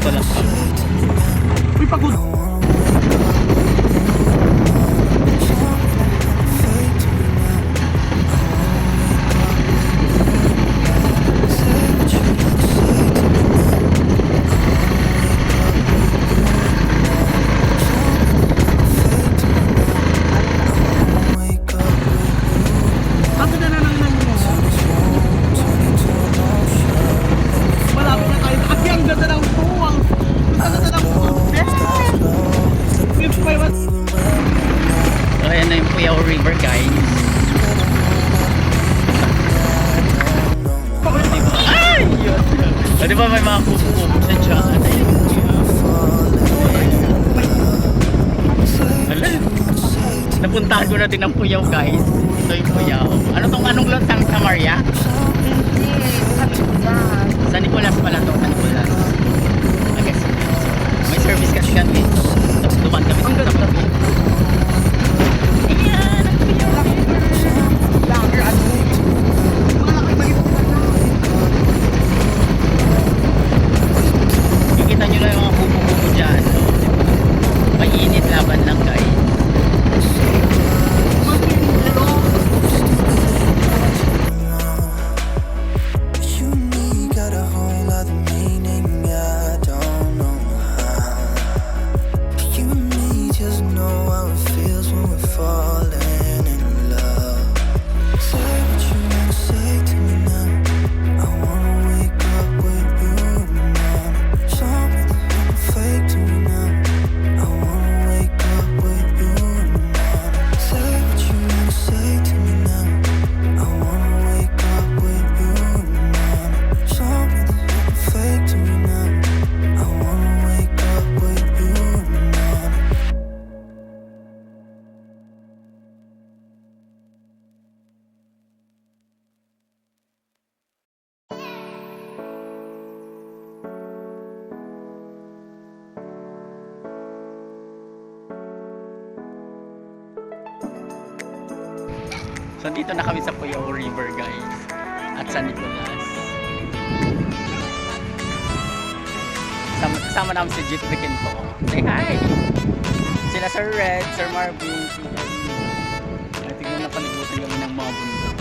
pala. Uy, pagod! Ayan na yung Puyao River, guys. Ay! Yun. Di ba may mga kubo-kubo sa dyan? Hala. Napuntahan ko na din ang Puyao, guys. Ito yung Puyao. Anong lotang sa Maria? San Nicolas pala to. San Nicolas. I guess. May service kasi kami. Tapos duman kami sa tabi. Ayan! Ang Puyao River. Kikita nyo na yung mga kubo-kubo dyan. May init laban lang, guys. So dito na kami sa Puyao River, guys, at San Nicolas. Kasama namin si Jeep Weekend po. Say hi! Sila Sir Red, Sir Marvin, si Ay, tignan na palibutin kami ng mga bundok.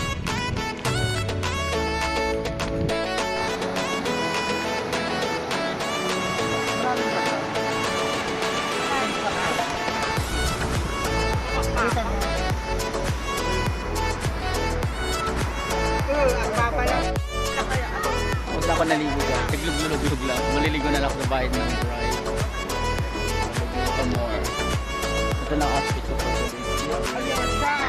Huwag na ako naligo dyan. Tiglug-lulog lang. Maliligo na lang ako sa bahay ng bride. Maliligo ka more. Ito lang outfit ko for today's video.